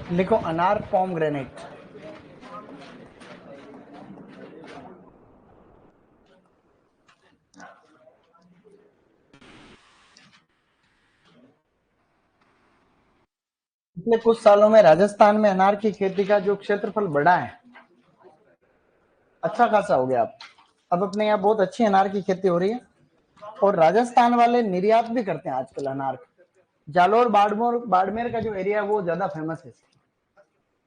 लिखो अनार पोमग्रेनेट। पिछले कुछ सालों में राजस्थान में अनार की खेती का जो क्षेत्रफल बढ़ा है, अच्छा खासा हो गया। अब अपने यहाँ बहुत अच्छी अनार की खेती हो रही है और राजस्थान वाले निर्यात भी करते हैं आजकल अनार। जालोर बाड़मेर का जो एरिया है वो ज्यादा फेमस है।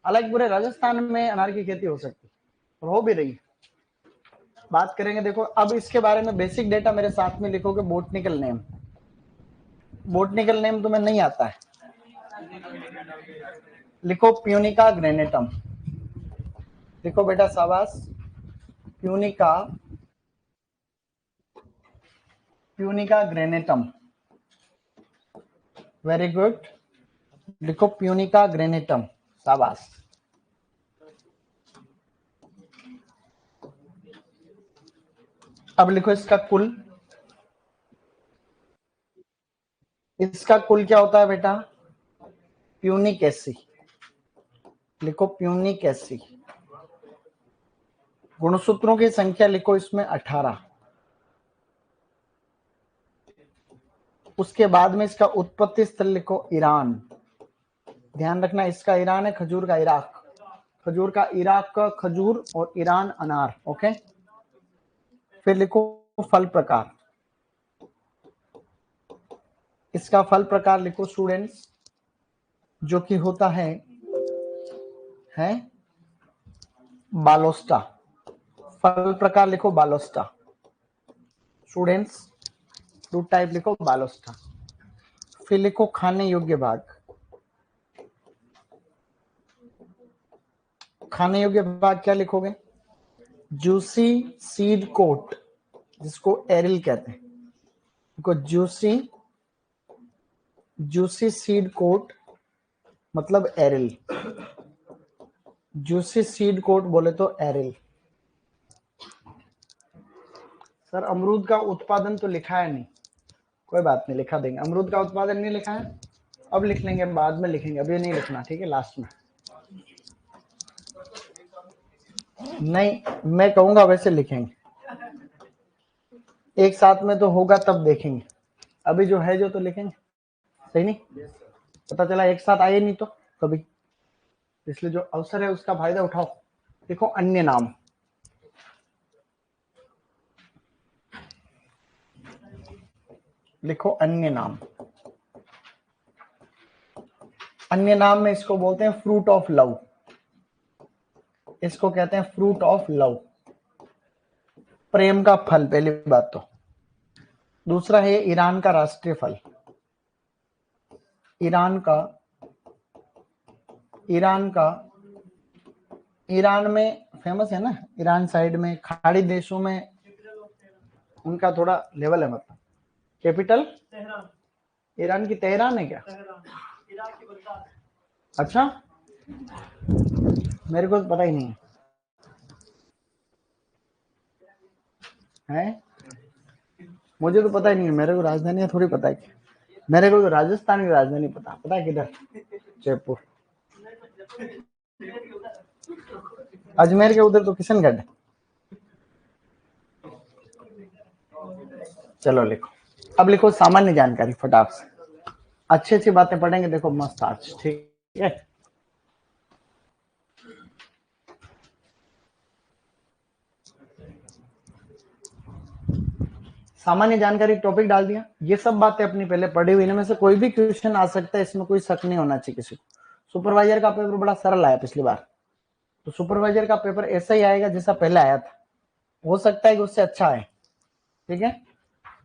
हालांकि पूरे राजस्थान में अनार की खेती हो सकती है और हो भी रही है। बात करेंगे, देखो अब इसके बारे में बेसिक डेटा मेरे साथ में लिखोगे। बोटनिकल नेम, बोटनिकल नेम तुम्हें नहीं आता है, लिखो प्यूनिका ग्रेनेटम। लिखो बेटा शाबाश, Punica, Punica granatum, very good. लिखो प्यूनिका ग्रेनेटम, शाबाश। अब लिखो इसका कुल, इसका कुल क्या होता है बेटा? Punic acid. लिखो प्यूनिक एसिड। गुणसूत्रों की संख्या लिखो इसमें 18। उसके बाद में इसका उत्पत्ति स्थल लिखो ईरान। ध्यान रखना इसका ईरान है, खजूर का इराक, खजूर का इराक का खजूर और ईरान अनार। ओके, फिर लिखो फल प्रकार। इसका फल प्रकार लिखो स्टूडेंट्स, जो कि होता है बालोस्टा। फल प्रकार लिखो बालोस्टा स्टूडेंट्स, फ्रूट टाइप लिखो बालोस्टा। फिर लिखो खाने योग्य भाग। खाने योग्य भाग क्या लिखोगे? जूसी सीड कोट, जिसको एरिल कहते हैं। देखो जूसी, जूसी सीड कोट मतलब एरिल। जूसी सीड कोट बोले तो एरिल। सर अमरूद का उत्पादन तो लिखा है नहीं, कोई बात नहीं, लिखा देंगे। अमरूद का उत्पादन नहीं लिखा है, अब लिख लेंगे, बाद में लिखेंगे, अभी नहीं लिखना, ठीक है, लास्ट में। नहीं, मैं कहूंगा वैसे लिखेंगे, एक साथ में तो होगा तब देखेंगे, अभी जो है जो तो लिखेंगे, सही नहीं? पता चला एक साथ आए नहीं तो कभी, इसलिए जो अवसर है उसका फायदा उठाओ। देखो अन्य नाम, लिखो अन्य नाम। अन्य नाम में इसको बोलते हैं फ्रूट ऑफ लव, इसको कहते हैं फ्रूट ऑफ लव, प्रेम का फल, पहली बात तो। दूसरा है ईरान का राष्ट्रीय फल, ईरान का, ईरान का, ईरान में फेमस है ना, ईरान साइड में, खाड़ी देशों में उनका थोड़ा लेवल है। मतलब कैपिटल ईरान की तेहरान है क्या? अच्छा, मेरे को तो पता ही नहीं है, मुझे तो पता ही नहीं है, मेरे को राजधानी थोड़ी पता है। मेरे को तो राजस्थान की राजधानी पता है किधर? जयपुर। अजमेर के उधर तो किशनगढ़ है। चलो लिखो, अब लिखो सामान्य जानकारी फटाक से, अच्छी अच्छी बातें पढ़ेंगे, देखो मस्त आज, ठीक है। सामान्य जानकारी टॉपिक डाल दिया, ये सब बातें अपनी पहले पढ़ी हुई, इनमें से कोई भी क्वेश्चन आ सकता है, इसमें कोई शक नहीं होना चाहिए किसी को। सुपरवाइजर का पेपर बड़ा सरल आया पिछली बार, तो सुपरवाइजर का पेपर ऐसा ही आएगा जैसा पहले आया था, हो सकता है कि उससे अच्छा है, ठीक है।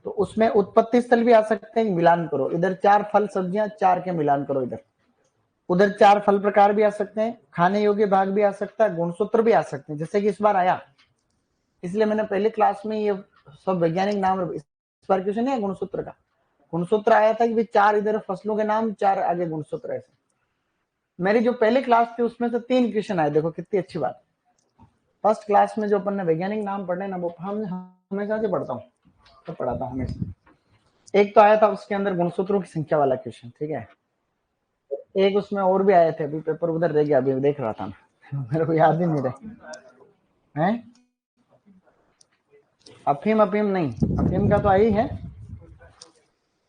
तो उसमें उत्पत्ति स्थल भी आ सकते हैं, मिलान करो, इधर 4 फल सब्जियां, 4 के मिलान करो इधर, उधर 4 फल प्रकार भी आ सकते हैं, खाने योग्य भाग भी आ सकता है, गुणसूत्र भी आ सकते हैं, जैसे कि इस बार आया, इसलिए मैंने पहले क्लास में ये सब वैज्ञानिक नाम, इस बार क्वेश्चन है गुणसूत्र का, गुणसूत्र आया था कि 4 इधर फसलों के नाम, 4 आगे गुणसूत्र। ऐसे मेरी जो पहले क्लास थी उसमें से 3 क्वेश्चन आए, देखो कितनी अच्छी बात। फर्स्ट क्लास में जो अपन ने वैज्ञानिक नाम पढ़े ना, वो हम हमेशा से पढ़ता हूँ, तो पढ़ाता हूँ हमेशा। एक तो आया था उसके अंदर गुणसूत्रों की संख्या वाला क्वेश्चन, ठीक है। एक उसमें और भी आए थे, अभी पेपर उधर रह गया, अभी देख रहा था मैं मेरे को याद ही नहीं रहे हैं। अफीम अफीम नहीं, अफीम का तो आई है।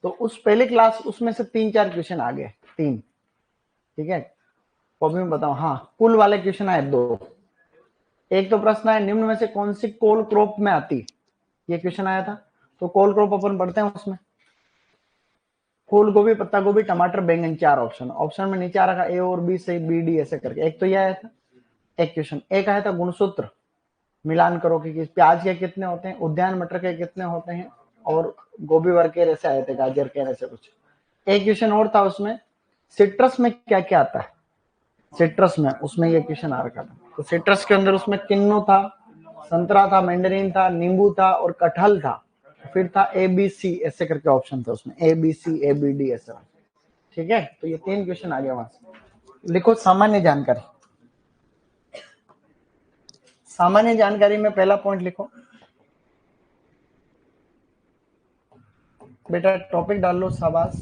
तो उस पहले क्लास उसमें से 3-4 क्वेश्चन आ गए, 3, ठीक है। वो भी मैं बताऊं, हाँ कुल वाले क्वेश्चन आए 2। एक तो प्रश्न है निम्न में से कौन सी कोल क्रॉप में आती, ये क्वेश्चन आया था। तो कोल क्रॉप अपन पढ़ते हैं, उसमें फूल गोभी, पत्ता गोभी, टमाटर, बैंगन, 4 ऑप्शन। ऑप्शन में नीचे आ रखा ए और बी, सी, बी, डी ऐसे करके। एक तो ये आया था एक क्वेश्चन। एक आया था गुणसूत्र, मिलान करो कि प्याज के कितने होते हैं, उद्यान मटर के कितने होते हैं, और गोभी वर्ग के ऐसे आए थे, गाजर के ऐसे कुछ। एक क्वेश्चन और था उसमें, सिट्रस में क्या क्या आता है, सिट्रस में उसमें ये क्वेश्चन आ रखा था। तो सिट्रस के अंदर उसमें किन्नु था, संतरा था, मैंडरीन था, नींबू था और कटहल था। फिर था ए बी सी ऐसे करके ऑप्शन था उसमें, A B C A B D ऐसा, ठीक है। तो ये 3 क्वेश्चन आ गया वहां से। लिखो सामान्य जानकारी। सामान्य जानकारी में पहला पॉइंट लिखो बेटा, टॉपिक डाल लो शाबाश,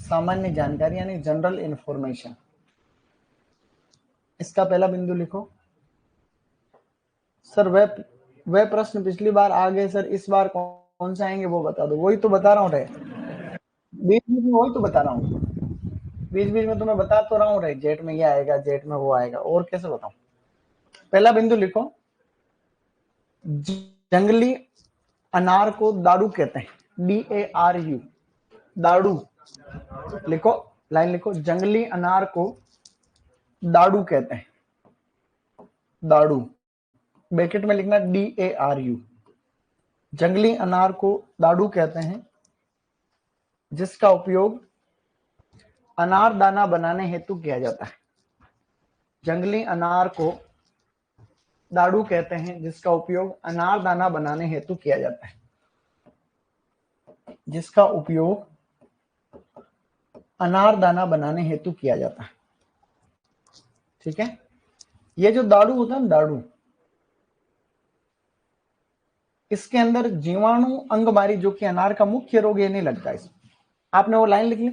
सामान्य जानकारी यानी जनरल इंफॉर्मेशन। इसका पहला बिंदु लिखो। सर वह प्रश्न पिछली बार आ गए सर, इस बार कौन से आएंगे वो बता दो। वही तो बता रहा हूँ रे, बीच बीच में वही तो बता रहा हूँ, बीच बीच में तो मैं बता तो रहा हूँ रे, जेट में ये आएगा, जेट में वो आएगा, और कैसे बताऊं। पहला बिंदु लिखो, जंगली अनार को दाड़ू कहते हैं, DARU, दाड़ू। लिखो, लाइन लिखो, जंगली अनार को दाड़ू कहते हैं, दाड़ू। ब्रैकेट में लिखना DARU। जंगली अनार को दाड़ू कहते हैं, जिसका उपयोग अनार दाना बनाने हेतु किया जाता है। जंगली अनार को दाड़ू कहते हैं, जिसका उपयोग अनार दाना बनाने हेतु किया जाता है, जिसका उपयोग अनार दाना बनाने हेतु किया जाता है, ठीक है। ये जो दाड़ू होता है ना, दाड़ू, इसके अंदर जीवाणु अंगमारी, जो कि अनार का मुख्य रोग, ये नहीं लगता इसमें। आपने वो लाइन लिख ली,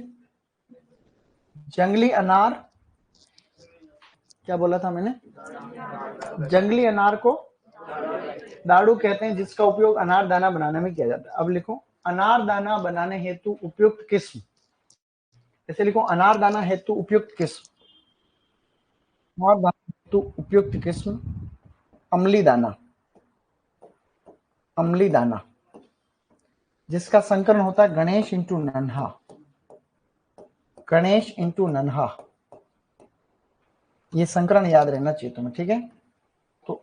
जंगली अनार, क्या बोला था मैंने, जंगली अनार को दाड़ू कहते हैं, जिसका उपयोग अनार दाना बनाने में किया जाता है। अब लिखो, अनार दाना बनाने हेतु उपयुक्त किस्म, ऐसे लिखो, अनार दाना हेतु उपयुक्त किस्म, अनार दाना हेतु उपयुक्त किस्म अम्ली दाना, अम्ली दाना, जिसका संकरण होता है गणेश इंटू नन्हा, गणेश इंटू नन्हा। ये संकरण याद रहना चाहिए तुम्हें, ठीक है। तो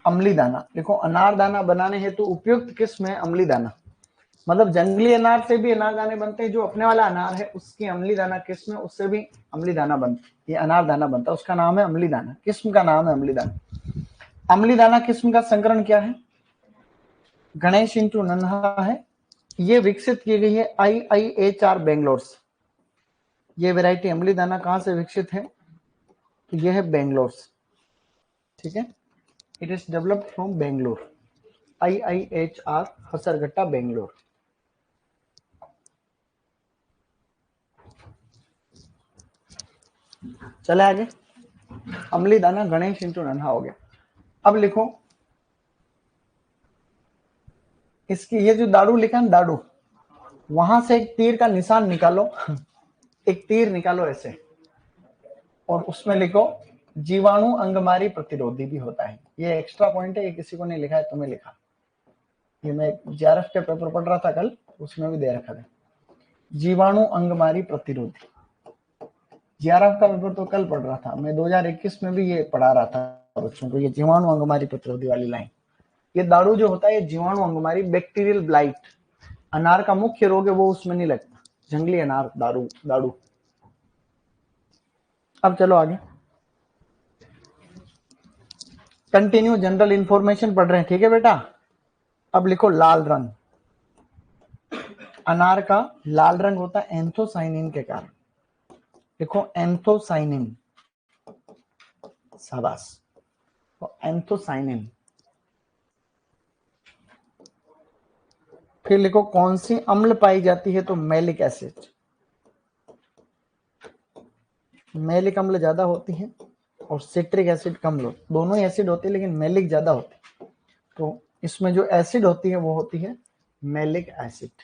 अम्ली दाना देखो, अनार दाना बनाने हेतु उपयुक्त किस्म है अम्ली दाना। मतलब जंगली अनार से भी अनार दाने बनते हैं, जो अपने वाला अनार है उसकी अम्ली दाना किस्म है, उससे भी अम्ली दाना बनता है, ये अनार दाना बनता है, उसका नाम है अम्ली दाना, किस्म का नाम है अम्ली दाना। अम्ली दाना किस्म का संकरण क्या है, गणेश इंटू नन्हा है। ये विकसित की गई है IIHR बेंगलोर से। ये वैरायटी अम्ली दाना कहां से विकसित है, तो ये है बेंगलोर से, ठीक है। It is developed from Bangalore, IIHR Hesaraghatta Bangalore. चले आगे, अम्ली दाना गणेश इंटू नन्हा हो गया। अब लिखो, इसकी ये जो दाड़ू लिखा है, दाड़ू, वहां से एक तीर का निशान निकालो एक तीर निकालो ऐसे, और उसमें लिखो जीवाणु अंगमारी प्रतिरोधी भी होता है। ये एक्स्ट्रा पॉइंट है, ये किसी को नहीं लिखा है, तुम्हें लिखा। ये मैं JRF के पेपर पढ़ रहा था कल, उसमें भी दे रखा है, जीवाणु अंगमारी प्रतिरोधी। JRF का पेपर तो कल पढ़ रहा था मैं, 2021 में भी ये पढ़ा रहा था बच्चों को, ये जीवाणु अंगमारी प्रतिरोधी वाली लाइन। ये दाड़ू जो होता है, ये जीवाणु अंगमारी, बैक्टीरियल ब्लाइट, अनार का मुख्य रोग है, वो उसमें नहीं लगता, जंगली अनार दाड़ू, दाड़ू। अब चलो आगे, कंटिन्यू जनरल इंफॉर्मेशन पढ़ रहे हैं, ठीक है बेटा। अब लिखो लाल रंग, अनार का लाल रंग होता है एंथोसाइनिन के कारण। लिखो एंथोसाइनिन, शाबाश, तो एंथोसाइनिन। फिर लिखो कौन सी अम्ल पाई जाती है, तो मैलिक एसिड। मैलिक अम्ल ज्यादा होती है और सिट्रिक एसिड कम होती, दोनों ही एसिड होते हैं लेकिन मैलिक ज्यादा होती है। तो इसमें जो एसिड होती है वो होती है मैलिक एसिड।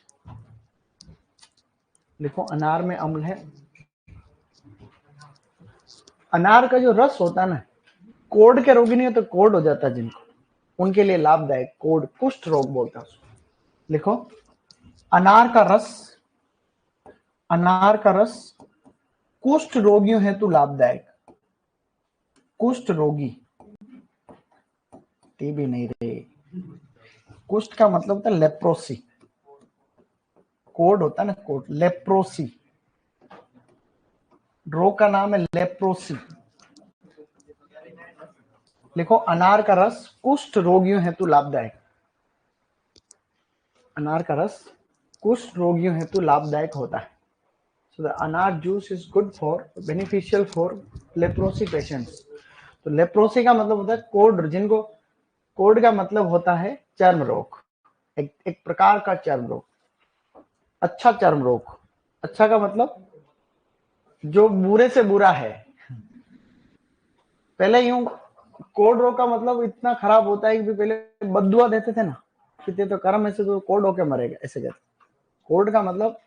लिखो अनार में अम्ल है। अनार का जो रस होता है ना, कोढ़ के रोगी नहीं हो तो कोढ़ हो जाता है जिनको, उनके लिए लाभदायक, कोढ़ कुष्ठ रोग बोलता है उसको। लिखो अनार का रस, अनार का रस कुष्ठ रोगियों हेतु लाभदायक। कुष्ठ रोगी, टीबी नहीं रहे, कुष्ठ का मतलब होता है लेप्रोसी, कोड होता है ना कोड, लेप्रोसी, रोग का नाम है लेप्रोसी। लिखो अनार का रस कुष्ठ रोगियों हेतु लाभदायक। अनार का रस कुष्ठ रोगियों हेतु लाभदायक होता है। So the अनार juice is good for, beneficial for leprosy patients. तो लेप्रोसी का मतलब होता है कोड, जिनको कोड का मतलब होता है चर्म रोग, एक प्रकार का चर्म रोग, अच्छा चर्म रोग। अच्छा का मतलब जो बुरे से बुरा है। पहले यूं कोड रोग का मतलब इतना खराब होता है कि पहले बददुआ देते थे ना, कितने तो कर्म ऐसे तो कोड होके मरेगा, ऐसे कहते। कोड का मतलब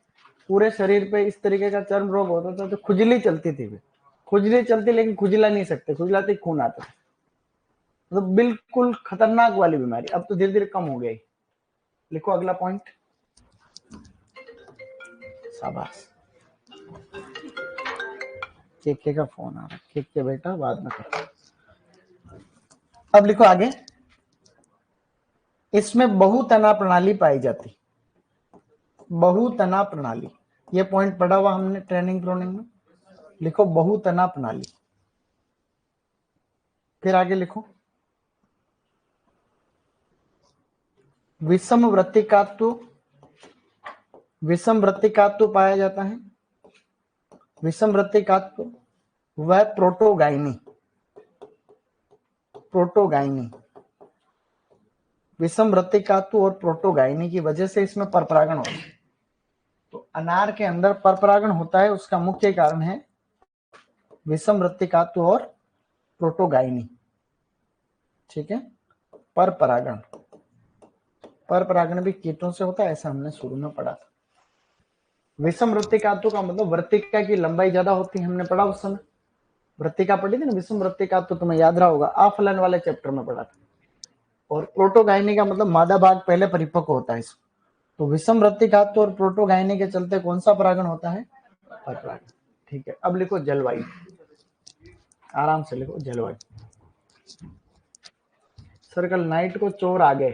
पूरे शरीर पे इस तरीके का चर्म रोग होता था, तो खुजली चलती थी, खुजली चलती लेकिन खुजला नहीं सकते, खुजलाते खून आता था, मतलब बिल्कुल खतरनाक वाली बीमारी। अब तो धीरे धीरे कम हो गई। लिखो अगला पॉइंट। शाबाश, केके का फोन आ रहा है, केके बेटा बाद में कर। अब लिखो आगे, इसमें बहुतना प्रणाली पाई जाती, बहुतना प्रणाली, ये पॉइंट पढ़ा हुआ हमने ट्रेनिंग प्रोनिंग में। लिखो बहुतना प्रणाली। फिर आगे लिखो विषम वृत्तिकात्व, विषम वृत्तिकात्व पाया जाता है। विषम वृत्तिकात्व वह प्रोटोगाइनी, प्रोटोगाइनी, विषम वृत्तिकात्व और प्रोटोगाइनी की वजह से इसमें परपरागण होता है। तो अनार के अंदर परपरागण होता है, उसका मुख्य कारण है विषम वृत्तिकात्व और प्रोटोगाइनी। ठीक है, परपरागण, परपरागण भी कीटों से होता है, ऐसा हमने शुरू में पढ़ा था। विषम वृत्तिकात्व का मतलब वृत्तिका की लंबाई ज्यादा होती है, हमने पढ़ा उस समय वृत्तिका पढ़ी थी ना, विषम वृत्तिकात्व तुम्हें याद रहा होगा, आफलन वाले चैप्टर में पढ़ा था। और प्रोटोगाइनी का मतलब मादा भाग पहले परिपक्व होता है इसको। तो विषम वृत्तिकात्व और प्रोटोगाइनी के चलते कौन सा परागण होता है? परपरागण। ठीक है, अब लिखो जलवायु, आराम से लिखो जलवायु। सर कल नाइट को चोर आ गए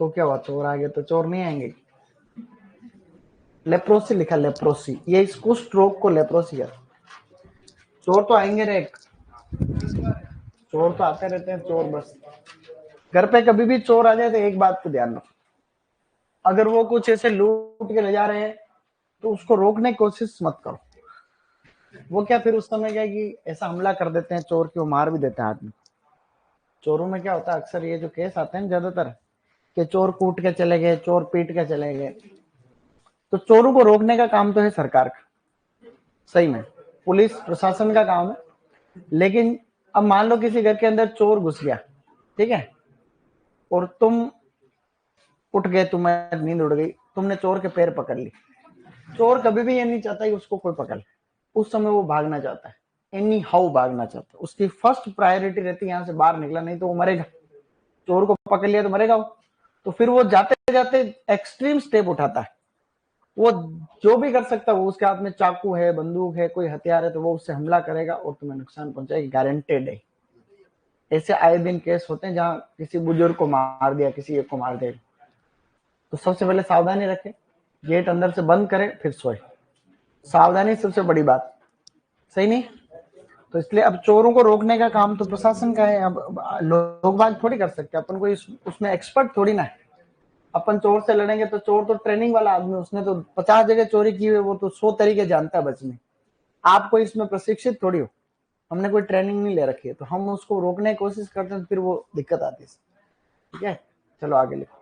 तो क्या हुआ? चोर आ गए तो चोर नहीं आएंगे? लेप्रोसी लिखा, लेप्रोसी, ये इस कुष्ठ रोग को लेप्रोसी है। चोर तो आएंगे रे, चोर तो आते रहते हैं चोर, बस घर पे कभी भी चोर आ जाए तो एक बात को ध्यान रखो, अगर वो कुछ ऐसे लूट के ले जा रहे हैं तो उसको रोकने की कोशिश मत करो। वो क्या फिर उस समय क्या कि ऐसा हमला कर देते हैं चोर की, वो मार भी देते हैं आदमी। चोरों में क्या होता है, अक्सर ये जो केस आते हैं ज्यादातर कि चोर कूट के चले गए, चोर पीट के चले गए, तो चोरों को रोकने का काम तो है सरकार का, सही में पुलिस प्रशासन का काम है। लेकिन अब मान लो किसी घर के अंदर चोर घुस गया, ठीक है, और तुम उठ गए, तुम्हें नींद उड़ गई, तुमने चोर के पैर पकड़ ली। चोर कभी भी ये नहीं चाहता कि उसको कोई पकड़, उस समय वो भागना चाहता है, एनी हाउ भागना चाहता है, उसकी फर्स्ट प्रायोरिटी रहती है यहाँ से बाहर निकला, नहीं तो वो मरेगा। चोर को पकड़ लिया तो मरेगा वो। तो फिर वो जाते जाते एक्सट्रीम स्टेप उठाता है, वो जो भी कर सकता है, वो उसके हाथ में चाकू है, बंदूक है, कोई हथियार है, तो वो उससे हमला करेगा और तुम्हें नुकसान पहुंचाएगा, गारंटेड है। ऐसे आए दिन केस होते हैं जहां किसी बुजुर्ग को मार दिया, किसी एक को मार दिया। तो सबसे पहले सावधानी रखें, गेट अंदर से बंद करें फिर सोए, सावधानी सबसे बड़ी बात, सही नहीं? तो इसलिए अब चोरों को रोकने का काम तो प्रशासन का है। अब लोग बाग थोड़ी कर सकते, अपन कोई उसमें एक्सपर्ट थोड़ी ना है। अपन चोर से लड़ेंगे तो चोर तो ट्रेनिंग वाला आदमी, उसने तो 50 जगह चोरी की हुई, वो तो 100 तरीके जानता है बचने। आप कोई इसमें प्रशिक्षित थोड़ी हो, हमने कोई ट्रेनिंग नहीं ले रखी है, तो हम उसको रोकने की कोशिश करते हैं, फिर वो दिक्कत आती है। ठीक है, चलो आगे लिखो,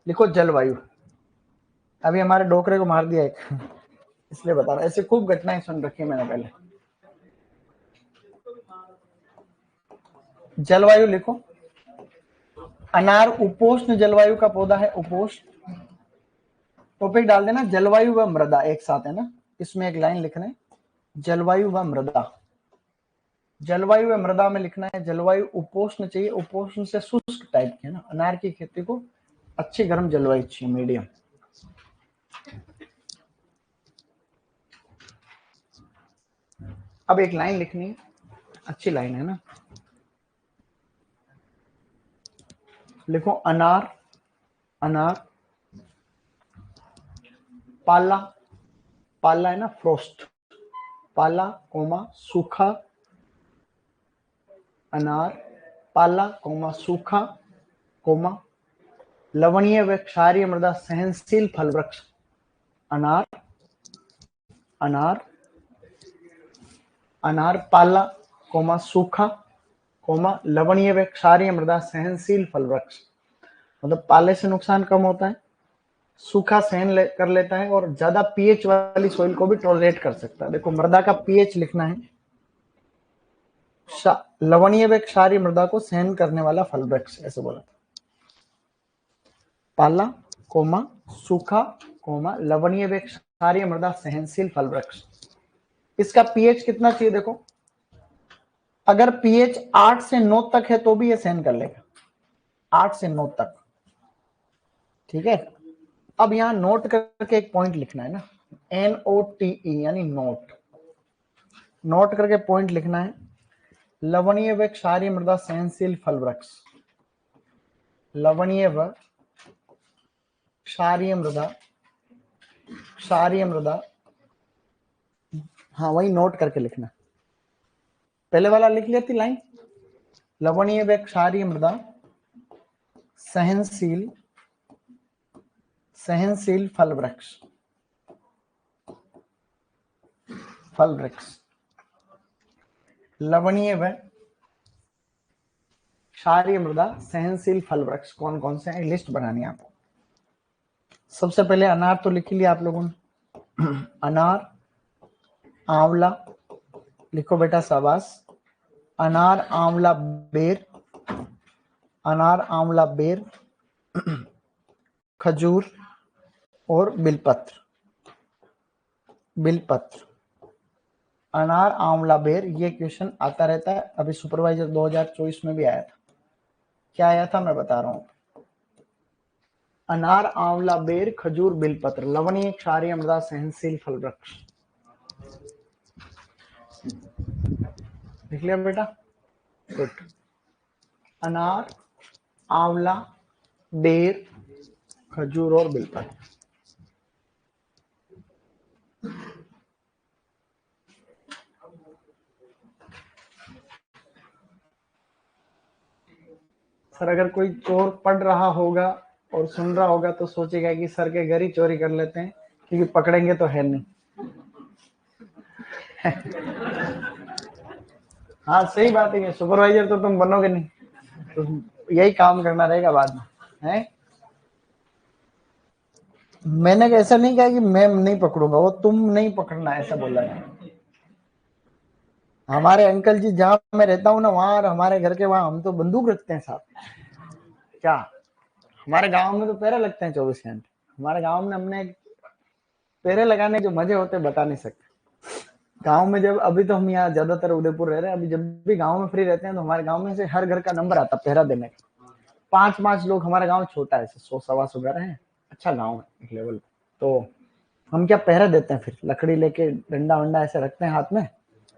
लिखो जलवायु। अभी हमारे डोकरे को मार दिया एक, इसलिए बता रहा हूं, ऐसे खूब घटनाएं सुन रखी है मैंने पहले। जलवायु लिखो, अनार उपोष्ण जलवायु का पौधा है, उपोष्ण। टॉपिक डाल देना जलवायु व मृदा एक साथ है ना, इसमें एक लाइन लिखना है जलवायु व मृदा। जलवायु व मृदा में लिखना है जलवायु उपोष्ण चाहिए, उपोष्ण से शुष्क टाइप की है ना, अनार की खेती को अच्छी गर्म जलवायु चाहिए, मीडियम। अब एक लाइन लिखनी है, अच्छी लाइन है ना, लिखो अनार, अनार पाला, पाला है ना फ्रोस्ट, पाला कोमा सूखा, अनार पाला कोमा सूखा कोमा लवणीय व क्षारीय मृदा सहनशील फल वृक्ष। अनार, अनार, अनार पाला कोमा सूखा कोमा लवणीय व क्षारीय मृदा सहनशील फल वृक्ष। मतलब पाले से नुकसान कम होता है, सूखा सहन कर लेता है और ज्यादा पीएच वाली सॉइल को भी टॉलरेट कर सकता है। देखो मृदा का पीएच लिखना है, लवणीय व क्षारीय मृदा को सहन करने वाला फल वृक्ष, ऐसे बोला। पाला कोमा सूखा कोमा लवणीय व क्षारीय मृदा सहनशील फल वृक्ष। इसका पीएच कितना चाहिए देखो, अगर पीएच 8 से 9 तक है तो भी ये सहन कर लेगा, 8 से 9 तक, ठीक है। अब यहां नोट करके एक पॉइंट लिखना है ना, NOTE यानी नोट, नोट करके पॉइंट लिखना है लवणीय व क्षारीय मृदा सहनशील फल वृक्ष, लवणीय व क्षारीय मृदा, क्षारीय मृदा, हाँ वही नोट करके लिखना, पहले वाला लिख लेती लाइन, लवणीय व क्षारीय मृदा सहनशील, सहनशील फल वृक्ष, फल वृक्ष, लवणीय व क्षारीय मृदा सहनशील फल वृक्ष कौन कौन से हैं, लिस्ट बनानी है आपको। सबसे पहले अनार तो लिख लिया आप लोगों ने, अनार, आंवला लिखो बेटा शाबाश, अनार आंवला बेर, अनार आंवला बेर, खजूर और बिलपत्र, बिलपत्र, अनार आंवला बेर। ये क्वेश्चन आता रहता है, अभी सुपरवाइजर 2024 में भी आया था। क्या आया था मैं बता रहा हूं, अनार आंवला बेर खजूर बिलपत्र लवणीय क्षारीय मृदा सहनशील फल वृक्ष। लिख लिया बेटा, गुड। अनार आंवला बेर खजूर और बिलपत्र। सर अगर कोई चोर पढ़ रहा होगा और सुन रहा होगा तो सोचेगा कि सर के घर ही चोरी कर लेते हैं, क्योंकि पकड़ेंगे तो है नहीं। हाँ सही बात है, सुपरवाइजर तो तुम बनोगे नहीं, तो यही काम करना रहेगा बाद में, है। मैंने ऐसा नहीं कहा कि मैं नहीं पकड़ूंगा, वो तुम नहीं पकड़ना ऐसा बोला है। हमारे अंकल जी जहाँ मैं रहता हूँ ना, वहां हमारे घर के वहां हम तो बंदूक रखते हैं साथ। क्या हमारे गांव में तो पैरे लगते हैं 24 घंटे। हमारे गांव में हमने पैरे लगाने जो मजे होते बता नहीं सकते। गांव में जब, अभी तो हम यहाँ ज्यादातर उदयपुर रह रहे हैं, अभी जब भी गांव में फ्री रहते हैं तो हमारे गांव में से हर घर का नंबर आता पहरा देने का। 5 लोग, हमारा गांव छोटा है, 100-125 घर है, अच्छा गांव है एक लेवल। तो हम क्या पहरा देते हैं, फिर लकड़ी लेके डंडा वंडा ऐसे रखते हैं हाथ में,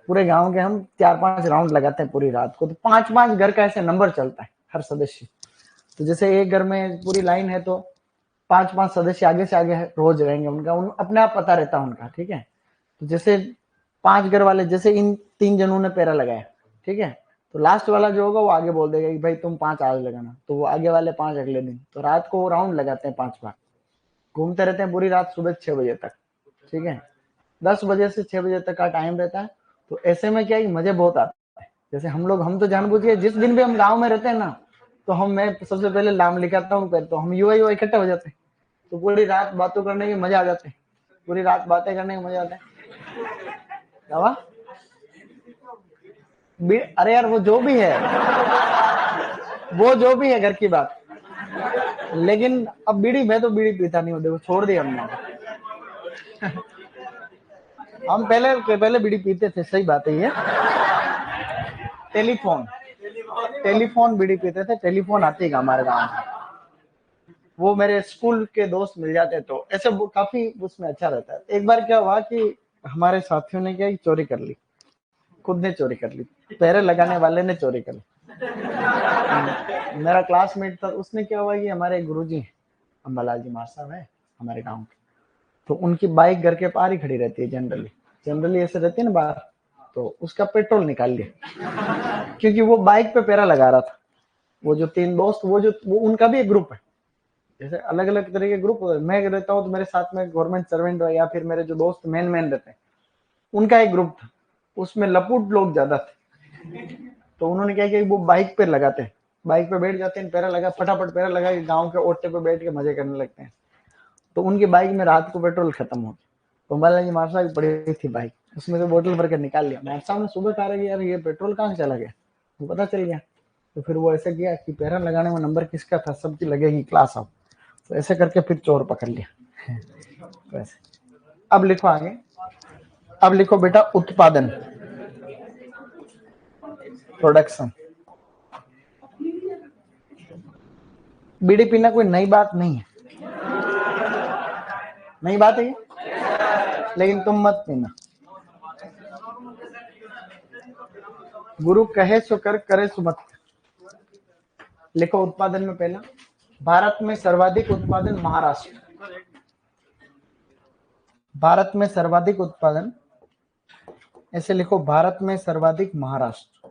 पूरे गांव के हम 4-5 राउंड लगाते हैं पूरी रात को। तो 5 घर का ऐसे नंबर चलता है हर सदस्य। तो जैसे एक घर में पूरी लाइन है तो 5 सदस्य आगे से आगे रोज रहेंगे, उनका अपने आप पता रहता है उनका, ठीक है। तो जैसे 5 घर वाले, जैसे इन 3 जनों ने पैरा लगाया, ठीक है, तो लास्ट वाला जो होगा वो आगे बोल देगा कि भाई तुम 5 आज लगाना, तो वो आगे वाले 5 अगले दिन। तो रात को वो राउंड लगाते हैं 5 बार, घूमते रहते हैं पूरी रात, सुबह 6 बजे तक, ठीक है। 10 बजे से 6 बजे तक का टाइम रहता है। तो ऐसे में क्या है, मजे बहुत आते हैं। जैसे हम तो जानबूझ के, जिस दिन भी हम गाँव में रहते हैं ना, तो मैं सबसे पहले नाम लिखाता हूँ, तो हम युवा इकट्ठे हो जाते हैं, तो पूरी रात बातों करने के मजा आ जाते हैं। पूरी रात बातें करने का मजा आता है। क्या हुआ? अरे यार वो जो भी है, वो जो भी है घर की बात, लेकिन अब बीड़ी, मैं तो बीड़ी पीता नहीं हूँ, देखो छोड़ दिया हमने। हम पहले बीड़ी पीते थे, सही बात है ये। टेलीफोन बीड़ी पीते थे, टेलीफोन आती है हमारे गाँव में, वो मेरे स्कूल के दोस्त मिल जाते तो ऐसे वो काफी उसमें अच्छा रहता है। एक बार क्या हुआ कि हमारे साथियों ने क्या चोरी कर ली, खुद ने चोरी कर ली, पैरे लगाने वाले ने चोरी कर ली। मेरा क्लासमेट था, उसने क्या हुआ कि हमारे गुरुजी हैं, अम्बालाल जी मार साहब है हमारे गांव के, तो उनकी बाइक घर के पार ही खड़ी रहती है, जनरली ऐसे रहती है ना बाहर, तो उसका पेट्रोल निकाल लिया, क्योंकि वो बाइक पे पैरा लगा रहा था। वो जो 3 दोस्त, वो उनका भी एक ग्रुप है, जैसे अलग अलग तरह के ग्रुप होते हैं। मैं रहता हूँ तो मेरे साथ में गवर्नमेंट सर्वेंट या फिर मेरे जो दोस्त मेन रहते हैं, उनका एक ग्रुप था, उसमें लपूट लोग ज्यादा थे। तो उन्होंने क्या किया, वो बाइक पे लगाते हैं, बाइक पे बैठ जाते हैं, पैरा लगा, फटाफट पैरा लगा के गाँव के ओटे पे बैठ के मजे करने लगते हैं। तो उनकी बाइक में रात को पेट्रोल खत्म हो गया, तो बालाजी मार साहब की पड़ी थी बाइक, उसमें से बोतल भर के निकाल लिया। मार साहब ने सुबह कहा कि यार ये पेट्रोल कहाँ से चला गया, तो पता चल गया। तो फिर वो ऐसे किया कि पैरा लगाने में नंबर किसका था, सबकी लगेगी क्लास ऑफ, तो ऐसे करके फिर चोर पकड़ लिया। वैसे अब लिखो आगे, अब लिखो बेटा उत्पादन, प्रोडक्शन। बीड़ी पीना कोई नई बात नहीं है, नई बात है ये, लेकिन तुम मत पीना। गुरु कहे सो कर, करे सो मत। लिखो उत्पादन में पहला, भारत में सर्वाधिक उत्पादन महाराष्ट्र, भारत में सर्वाधिक उत्पादन, ऐसे लिखो भारत में सर्वाधिक महाराष्ट्र।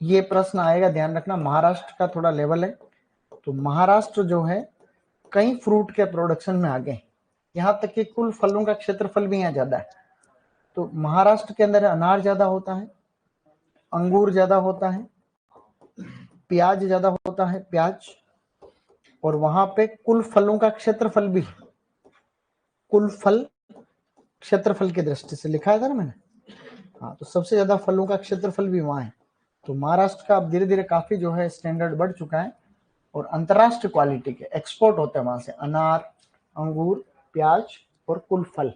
ये प्रश्न आएगा, ध्यान रखना, महाराष्ट्र का थोड़ा लेवल है, तो महाराष्ट्र जो है कई फ्रूट के प्रोडक्शन में आगे, यहां तक कि कुल फलों का क्षेत्रफल भी यहाँ ज्यादा है। तो महाराष्ट्र के अंदर अनार ज्यादा होता है, अंगूर ज्यादा होता है, प्याज ज्यादा होता है, प्याज, और वहां पे कुल फलों का क्षेत्रफल भी, कुल फल क्षेत्रफल की दृष्टि से लिखा है था ना मैंने, हाँ, तो सबसे ज्यादा फलों का क्षेत्रफल भी वहां है। तो महाराष्ट्र का अब धीरे धीरे काफी जो है स्टैंडर्ड बढ़ चुका है, और अंतरराष्ट्रीय क्वालिटी के एक्सपोर्ट होते हैं वहां से, अनार, अंगूर, प्याज और कुल फल।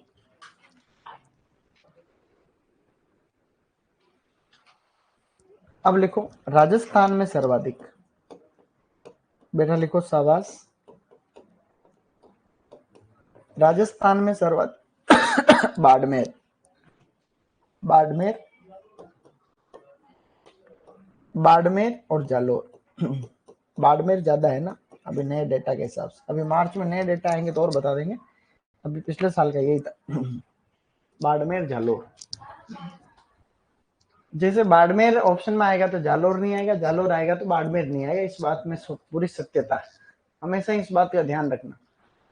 अब लिखो राजस्थान में सर्वाधिक, बेटा लिखो शाबाश, राजस्थान में सर्वाधिक बाड़मेर, बाड़मेर, बाड़मेर और जालोर। बाड़मेर ज्यादा है ना अभी नए डेटा के हिसाब से, अभी मार्च में नए डेटा आएंगे तो और बता देंगे, अभी पिछले साल का यही था। बाड़मेर, जालोर, जैसे बाड़मेर ऑप्शन में आएगा तो जालोर नहीं आएगा, जालोर आएगा तो बाड़मेर नहीं आएगा, इस बात में पूरी सत्यता है, हमेशा इस बात का ध्यान रखना।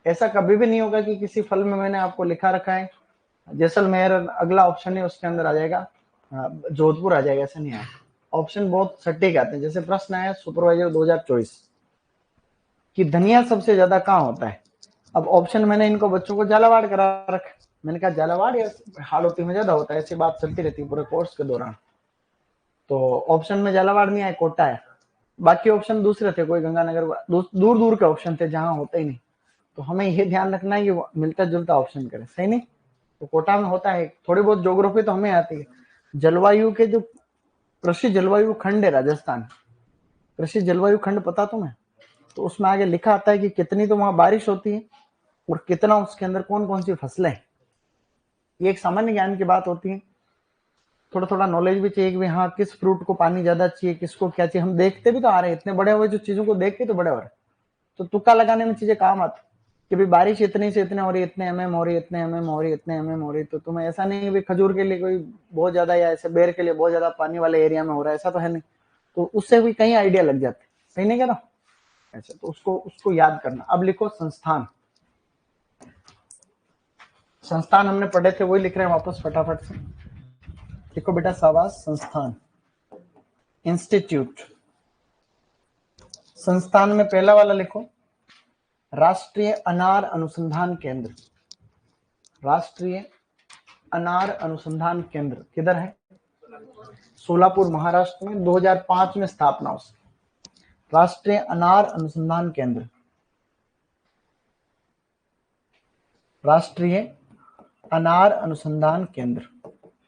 ऐसा कभी भी नहीं होगा कि किसी फल में मैंने आपको लिखा रखा है जैसलमेर, अगला ऑप्शन है उसके अंदर आ जाएगा जोधपुर आ जाएगा, ऐसा नहीं आएगा। ऑप्शन बहुत सटीक आते हैं। जैसे प्रश्न आया सुपरवाइजर 2024 कि धनिया सबसे ज्यादा कहाँ होता है, अब ऑप्शन मैंने इनको बच्चों को झालावाड़ करा रखा, मैंने कहा झालावाड़ या हाड़ौती में ज्यादा होता है, ऐसी बात चलती रहती है पूरे कोर्स के दौरान। तो ऑप्शन में झालावाड़ नहीं आया, कोटा है, बाकी ऑप्शन दूसरे थे, कोई गंगानगर, दूर दूर के ऑप्शन थे जहां होते ही नहीं। तो हमें ये ध्यान रखना है कि मिलता जुलता ऑप्शन करें, सही नहीं। तो कोटा में होता है, थोड़ी बहुत ज्योग्राफी तो हमें आती है। जलवायु के जो कृषि जलवायु खंड है राजस्थान, कृषि जलवायु खंड पता तुम्हें, तो उसमें आगे लिखा आता है कि कितनी तो वहां बारिश होती है और कितना उसके अंदर कौन कौन सी फसलें हैं। ये एक सामान्य ज्ञान की बात होती है, थोड़ा थोड़ा नॉलेज भी चाहिए कि हाँ किस फ्रूट को पानी ज्यादा चाहिए, किसको क्या चाहिए। हम देखते भी तो आ रहे हैं, इतने बड़े हुए जो चीजों को देख के तो बड़े हो रहे, तो तुक्का लगाने में चीजें काम आती कि भाई बारिश इतनी से इतने हो रही, इतने एमएम हो रही, इतने एमएम हो रही, इतने एमएम हो रही, तो तुम्हें ऐसा नहीं भी खजूर के लिए कोई बहुत ज्यादा या ऐसे बेर के लिए बहुत ज्यादा पानी वाले एरिया में हो रहा है, ऐसा तो है नहीं। तो उससे भी कहीं आइडिया लग जाते, सही नहीं कह रहा ऐसा, तो उसको उसको याद करना। अब लिखो संस्थान, संस्थान हमने पढ़े थे वही लिख रहे हैं वापस फटाफट से। लिखो बेटा शाबाश, संस्थान, इंस्टीट्यूट। संस्थान में पहला वाला लिखो राष्ट्रीय अनार अनुसंधान केंद्र, राष्ट्रीय अनार अनुसंधान केंद्र किधर है? सोलापुर महाराष्ट्र में 2005 में स्थापना उसकी। राष्ट्रीय अनार अनुसंधान केंद्र, राष्ट्रीय अनार अनुसंधान केंद्र,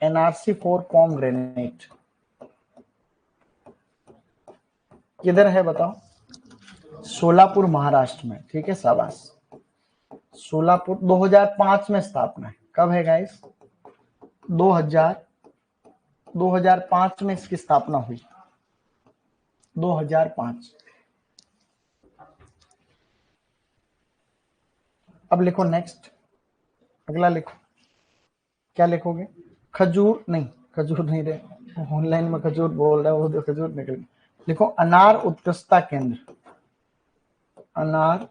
एनआरसी फॉर पोमग्रेनेट किधर है बताओ? सोलापुर महाराष्ट्र में। ठीक है, शाबाश। सोलापुर 2005 में स्थापना है। कब है गाइस? 2005 में इसकी स्थापना हुई, 2005। अब लिखो नेक्स्ट, अगला लिखो। क्या लिखोगे? खजूर नहीं, खजूर नहीं रहे, ऑनलाइन में खजूर बोल रहा है, वो तो खजूर निकल गया। लिखो अनार उत्कृष्टता केंद्र, अनार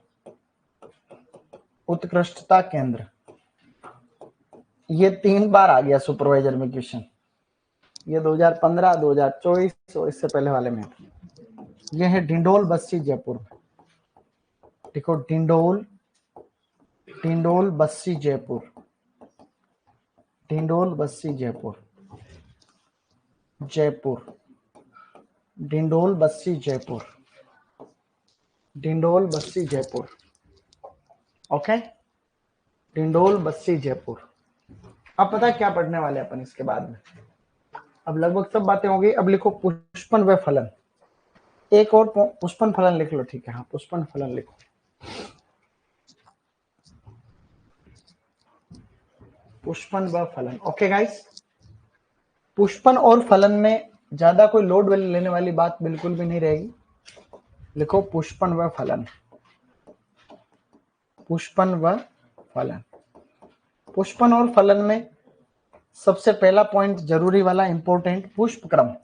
उत्कृष्टता केंद्र। ये 3 बार आ गया सुपरवाइजर में क्वेश्चन, ये 2015, 2024 और इससे पहले वाले में। ये है डिंडोल बस्सी जयपुर में। देखो डिंडोल बस्सी जयपुर, डिंडोल बस्सी जयपुर, जयपुर, डिंडोल बस्सी जयपुर, डिंडोल बस्सी जयपुर। ओके, डिंडोल बस्सी जयपुर। अब पता है क्या पढ़ने वाले अपन इसके बाद में? अब लगभग सब बातें हो गई। अब लिखो पुष्पन व फलन। एक और पुष्पन फलन लिख लो। ठीक है, हाँ, पुष्पन फलन लिखो। पुष्पन व फलन। ओके गाइस, पुष्पन और फलन में ज्यादा कोई लोड लेने वाली बात बिल्कुल भी नहीं रहेगी। लिखो पुष्पन व फलन, पुष्पन व फलन। पुष्पन और फलन में सबसे पहला पॉइंट जरूरी वाला इंपॉर्टेंट, पुष्प क्रम।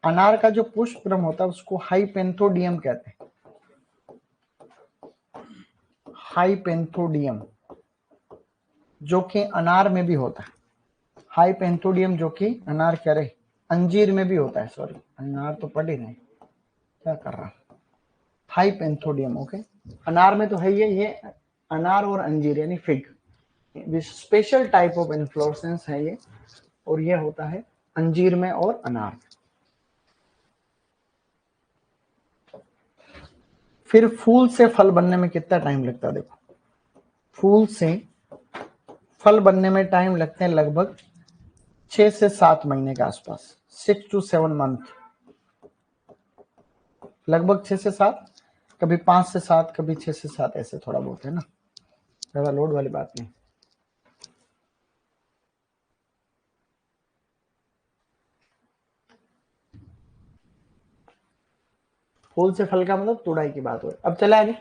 अनार का जो पुष्प क्रम होता है उसको हाइपेंथोडियम कहते हैं, हाइपेंथोडियम, जो कि अनार में भी होता है। हाइपेंथोडियम जो कि अनार क्या रहे, अंजीर में भी होता है। सॉरी, अनार तो पढ़ ही नहीं, क्या कर रहा। हाइपेंथोडियम। ओके, अनार में तो है ये अनार और अंजीर यानी fig, special type of inflorescence है ये, और ये होता है अंजीर में और अनार। फिर फूल से फल बनने में कितना टाइम लगता है? देखो, फूल से फल बनने में टाइम लगते हैं लगभग 6 से 7 महीने के आसपास, 6 to 7 मंथ, लगभग 6 से 7, कभी 5 से 7, कभी 6 से 7, ऐसे थोड़ा बहुत है ना, ज्यादा लोड वाली बात नहीं। फूल से फल का मतलब तुड़ाई की बात हो। अब चले आगे।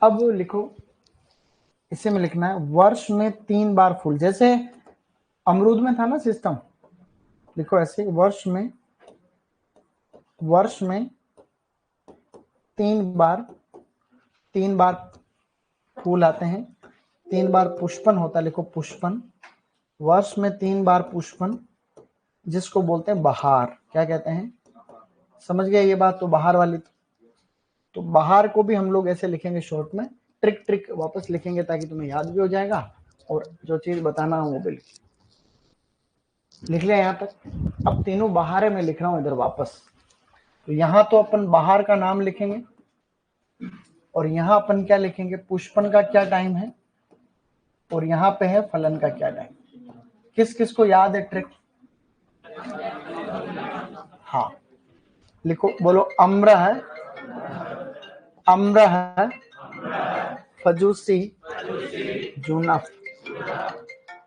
अब लिखो, इसे में लिखना है वर्ष में 3 बार फूल, जैसे अमरूद में था ना सिस्टम। लिखो ऐसे, वर्ष में 3 बार फूल आते हैं, 3 बार पुष्पन होता है। लिखो पुष्पन, वर्ष में 3 बार पुष्पन, जिसको बोलते हैं बहार। क्या कहते हैं? समझ गए ये बात? तो बहार वाली, तो बहार को भी हम लोग ऐसे लिखेंगे शॉर्ट में, ट्रिक वापस लिखेंगे ताकि तुम्हें याद भी हो जाएगा, और जो चीज बताना है वो भी लिख लिया यहाँ तक। अब तीनों बहारे में लिख रहा हूं इधर वापस। तो यहाँ तो अपन बहार का नाम लिखेंगे, और यहाँ अपन क्या लिखेंगे, पुष्पन का क्या टाइम है, और यहाँ पे है फलन का क्या टाइम। किस किस को याद है ट्रिक? हाँ, लिखो, बोलो अम्र है, अम्र है, फजूसी, जूनफ,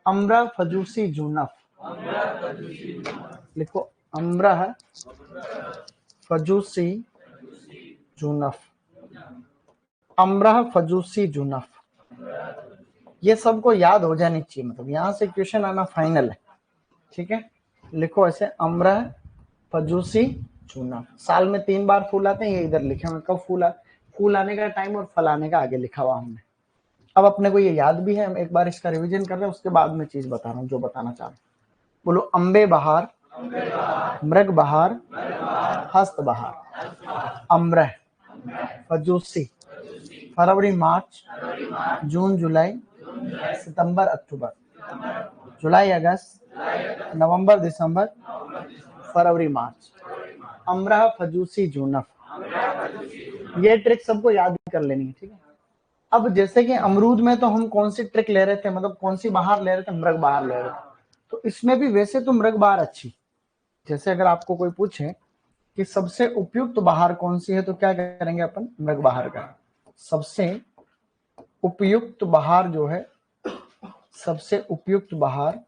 अम्र फजूसी जूनफ। लिखो अम्र है, फजूसी, जूनफ, अम्र फजूसी जूनफ। ये सबको याद हो जानी चाहिए, मतलब यहाँ से क्वेश्चन आना फाइनल है। ठीक है, लिखो ऐसे, अम्र फजूसी जूनफ। साल में 3 बार फूल आते हैं, ये इधर लिखे हुए कब फूल आने का टाइम और फल आने का आगे लिखा हुआ हमने। अब अपने को ये याद भी है, हम एक बार इसका रिवीजन कर रहे हैं, उसके बाद में चीज बता रहा हूँ जो बताना चाह रहा हूँ। बोलो अम्बे बहार, मृग बहार, हस्त बहार, अम्रह, फजूसी, फरवरी मार्च, जून जुलाई, सितंबर अक्टूबर, जुलाई अगस्त, नवंबर दिसंबर, फरवरी मार्च, अम्रह फजूसी जूनफ। ये ट्रिक सबको याद कर लेनी है, ठीक है। अब जैसे कि अमरूद में तो हम कौन सी ट्रिक ले रहे थे, मतलब कौन सी बहार ले रहे थे, मृग बहार ले रहे थे, तो इसमें भी वैसे तो मृग बहार अच्छी। जैसे अगर आपको कोई पूछे कि सबसे उपयुक्त बहार कौन सी है, तो क्या करेंगे अपन, मृग बहार का। सबसे उपयुक्त बहार जो है, सबसे उपयुक्त बहार,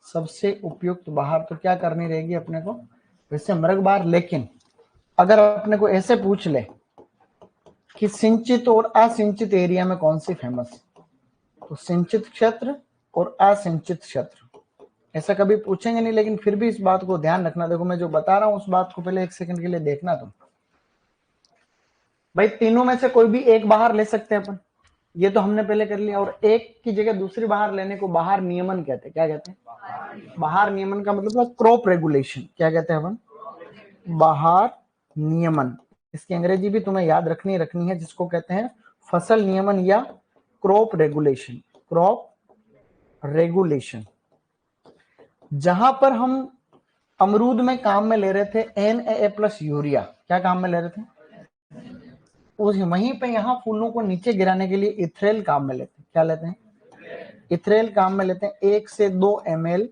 सबसे उपयुक्त बहार तो क्या करनी रहेगी अपने को, वैसे मृग बहार। लेकिन अगर अपने को ऐसे पूछ ले कि सिंचित और असिंचित एरिया में कौन सी फेमस है, तो सिंचित क्षेत्र और असिंचित क्षेत्र ऐसा कभी पूछेंगे नहीं, लेकिन फिर भी इस बात को ध्यान रखना। देखो मैं जो बता रहा हूं उस बात को पहले एक सेकंड के लिए देखना तुम। भाई तीनों में से कोई भी एक बाहर ले सकते हैं अपन, ये तो हमने पहले कर लिया। और एक की जगह दूसरी बाहर लेने को बाहर नियमन कहते हैं। क्या कहते हैं, बाहर नियमन का मतलब क्रॉप रेगुलेशन। क्या कहते हैं अपन, बाहर नियमन। इसकी अंग्रेजी भी तुम्हें याद रखनी है, जिसको कहते हैं फसल नियमन या क्रॉप रेगुलेशन। Crop regulation. जहां पर हम अमरूद में काम में ले रहे थे NAA प्लस यूरिया, क्या काम में ले रहे थे, उस वहीं पे यहाँ फूलों को नीचे गिराने के लिए इथ्रेल काम में लेते हैं। क्या लेते हैं, इथ्रेल काम में लेते हैं। 1 से 2 ml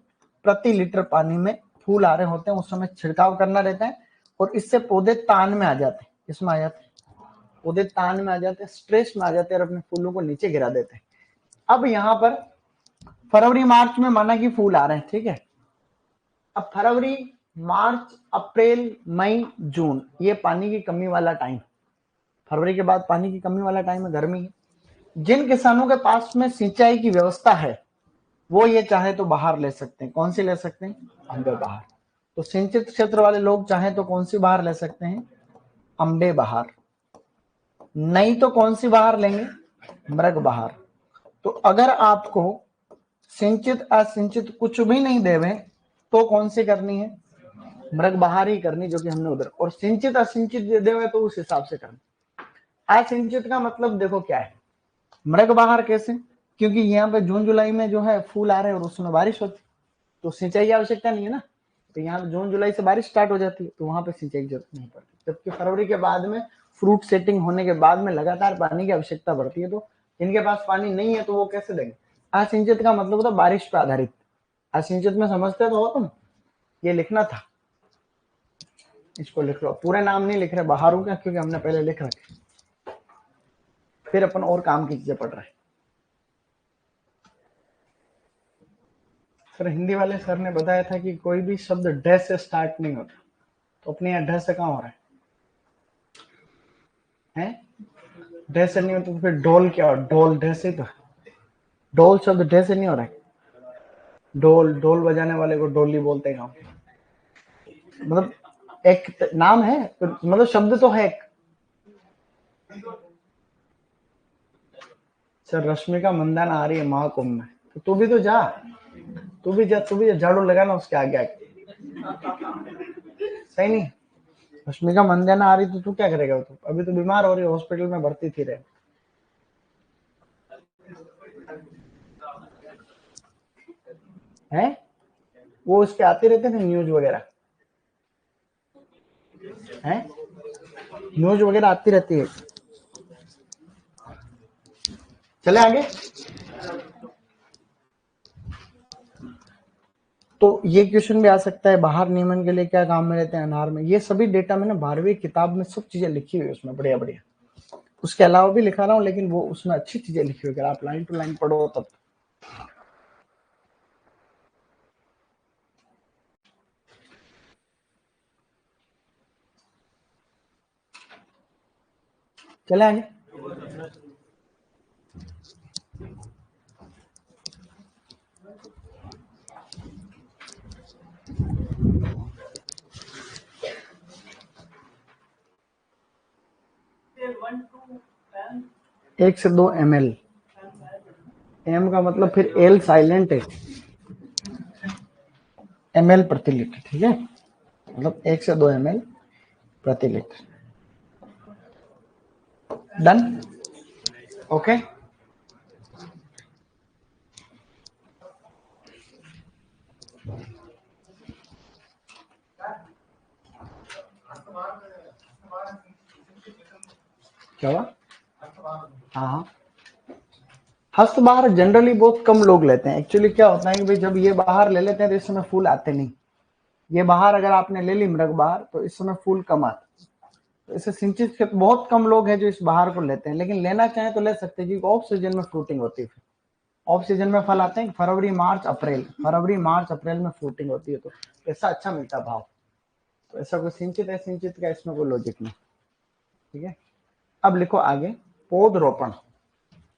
प्रति लीटर पानी में फूल आ रहे होते हैं, उस समय छिड़काव करना रहता है, और इससे पौधे तान में आ जाते हैं। इसमें आ जाते हैं, पौधे तान में आ जाते हैं, स्ट्रेस में आ जाते हैं और अपने फूलों को नीचे गिरा देते हैं। अब यहाँ पर फरवरी मार्च में माना कि फूल आ रहे हैं, ठीक है। अब फरवरी मार्च अप्रैल मई जून, ये पानी की कमी वाला टाइम। फरवरी के बाद पानी की कमी वाला टाइम है, गर्मी है। जिन किसानों के पास में सिंचाई की व्यवस्था है वो ये चाहे तो बाहर ले सकते हैं। कौन सी ले सकते हैं, अम्बे बहार। तो सिंचित क्षेत्र वाले लोग चाहे तो कौन सी बहार ले सकते हैं, अम्बे बहार। नहीं तो कौन सी बहार लेंगे, मृग बहार। तो अगर आपको सिंचित असिंचित कुछ भी नहीं देवे तो कौन सी करनी है, मृग बहार ही करनी, जो कि हमने उधर। और सिंचित असिंचित दे देवे तो उस हिसाब से करना। असिंचित का मतलब देखो क्या है, मृग बहार कैसे, क्योंकि यहाँ पे जून जुलाई में जो है फूल आ रहे हैं और उसमें बारिश होती, तो सिंचाई की आवश्यकता नहीं है ना। तो यहाँ पे जून जुलाई से बारिश स्टार्ट हो जाती है, तो वहां पे सिंचाई की जरूरत नहीं पड़ती। जबकि फरवरी के बाद में फ्रूट सेटिंग होने के बाद में लगातार पानी की आवश्यकता बढ़ती है। तो इनके पास पानी नहीं है तो वो कैसे देंगे। असिंचित का मतलब होता है बारिश पर आधारित। असिंचित में समझते तो हो तुम, ये लिखना था, इसको लिख लो। पूरे नाम नहीं लिख रहे बहारों का, क्योंकि हमने पहले लिख रखे, फिर अपन और काम की चीजें पढ़ रहे हैं। सर हिंदी वाले सर ने बताया था कि कोई भी शब्द डैश से स्टार्ट नहीं होता, तो अपने यहाँ डैश से कहाँ हो रहा है, डैश से नहीं होता तो फिर डोल क्या हो, डोल डैश से तो, डोल शब्द डैश से नहीं हो रहा है। डोल, डोल बजाने वाले को डोली बोलते हैं गाँव, मतलब एक नाम है, मतलब शब्द तो है। सर रश्मिका मंदाना आ रही है महाकुंभ में, तो तू भी तो जा, तू भी जा, तू भी झाड़ू लगाना उसके आगे आगे, सही नहीं। रश्मिका मंदाना आ रही तो तू क्या करेगा, तू अभी तो बीमार हो रही है, हॉस्पिटल में भर्ती थी रहे हैं, वो उसके आते रहते थे न्यूज वगैरह, हैं न्यूज वगैरह आती रहती है। चले आगे। तो ये क्वेश्चन भी आ सकता है, बाहर नियमन के लिए क्या काम में रहते हैं अनार में। ये सभी डेटा मैंने 12वीं किताब में सब चीजें लिखी हुई है उसमें, बढ़िया बढ़िया। उसके अलावा भी लिखा रहा हूँ, लेकिन वो उसमें अच्छी चीजें लिखी हुई, अगर आप लाइन टू लाइन पढ़ो तब। चले आगे। एक से 2 ml, एम का मतलब फिर एल साइलेंट है, ml प्रति लीटर, ठीक है, मतलब 1 से 2 ml प्रति लीटर। Done, okay. क्या हुआ? हाँ, हस्त बाहर जनरली बहुत कम लोग लेते हैं। एक्चुअली क्या होता है कि भाई जब ये बाहर ले लेते हैं तो इस समय फूल आते नहीं। ये बाहर अगर आपने ले ली मृग बाहर तो इस समय फूल कम आते। तो इसे सिंचित खेत बहुत कम लोग हैं जो इस बाहर को लेते हैं, लेकिन लेना चाहें तो ले सकते हैं क्योंकि ऑफ सीजन में फ्रूटिंग होती है। ऑफ सीजन में फल आते हैं फरवरी मार्च अप्रैल में फ्रूटिंग होती है, तो ऐसा अच्छा मिलता है भाव। तो ऐसा कोई सिंचित है, सिंचित का इसमें कोई लॉजिक नहीं, ठीक है। अब लिखो आगे पौधरोपण।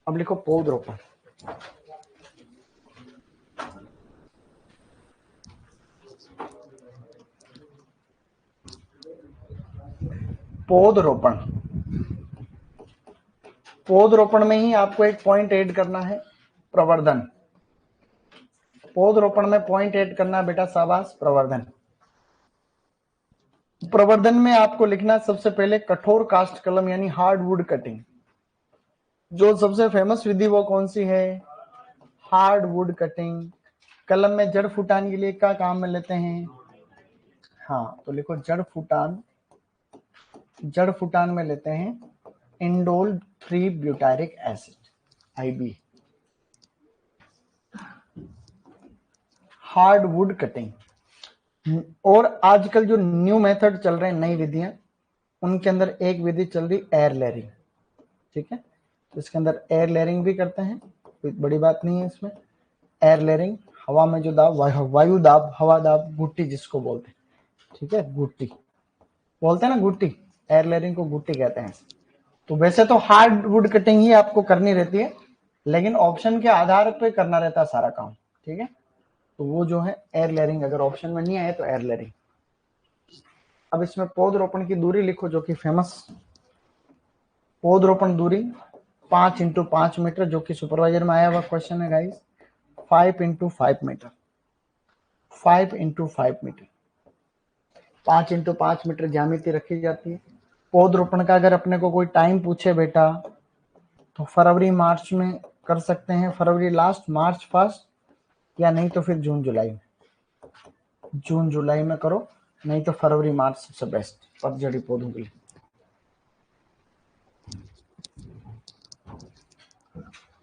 अब लिखो पौधरोपण। पौधरोपण, पौधरोपण में ही आपको एक पॉइंट ऐड करना है, प्रवर्धन। पौधरोपण में पॉइंट ऐड करना है बेटा, शाबाश, प्रवर्धन। प्रवर्धन में आपको लिखना सबसे पहले कठोर काष्ठ कलम यानी हार्डवुड कटिंग। जो सबसे फेमस विधि वो कौन सी है? Hardwood cutting. कलम में जड़ फुटान के लिए क्या काम में लेते हैं? हाँ, तो लिखो जड़ फुटान। जड़ फुटान में लेते हैं indole 3 butyric acid, IB। Hardwood cutting. और आजकल जो न्यू मेथड चल रहे हैं, नई विधियां, उनके अंदर एक विधि चल रही एयर लेयरिंग, ठीक है। तो इसके अंदर एयर लेयरिंग भी करते हैं, कोई बड़ी बात नहीं है इसमें। एयर लेयरिंग, हवा में जो दाब, वायु दाब, हवा दाब, गुट्टी जिसको बोलते हैं, ठीक है, गुट्टी बोलते हैं ना, गुट्टी। एयर लेयरिंग को गुट्टी कहते हैं। तो वैसे तो हार्डवुड कटिंग ही आपको करनी रहती है, लेकिन ऑप्शन के आधार पर करना रहता है सारा काम, ठीक है। तो वो जो है एयर लेयरिंग, अगर ऑप्शन में नहीं आए तो एयर लेयरिंग। अब इसमें पौधरोपण की दूरी लिखो जो कि फेमस। पौधरोपण दूरी 5 × 5 मीटर, जो कि सुपरवाइजर में आया हुआ क्वेश्चन है गाइस। 5 × 5 मीटर, 5 × 5 मीटर, 5 × 5 मीटर ज्यामिति रखी जाती है। पौधरोपण का अगर अपने को कोई टाइम पूछे बेटा, तो फरवरी मार्च में कर सकते हैं, फरवरी लास्ट मार्च फर्स्ट, या नहीं तो फिर जून जुलाई में। जून जुलाई में करो, नहीं तो फरवरी मार्च सबसे बेस्ट पतझड़ी पौधों के लिए।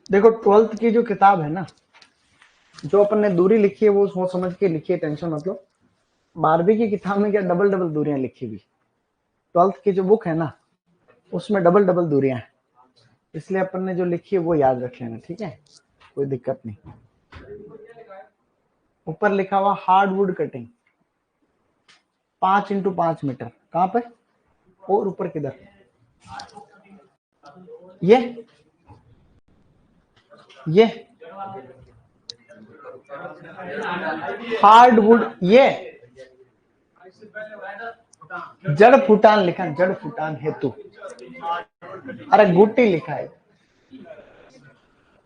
देखो 12th की जो किताब है ना, जो अपन ने दूरी लिखी है वो सोच समझ के लिखी है, टेंशन मतलब। 12वीं की किताब में क्या डबल डबल दूरियां लिखी हुई। 12th की जो बुक है ना, उसमें डबल डबल दूरियां हैं, इसलिए अपन ने जो लिखी है वो याद रख लेना, ठीक है, कोई दिक्कत नहीं। ऊपर लिखा हुआ हार्डवुड कटिंग 5 × 5 मीटर, कहां पे? और ऊपर किधर? ये हार्डवुड, ये जड़ फुटान लिखा, जड़ फुटान हेतु। अरे गुट्टी लिखा है,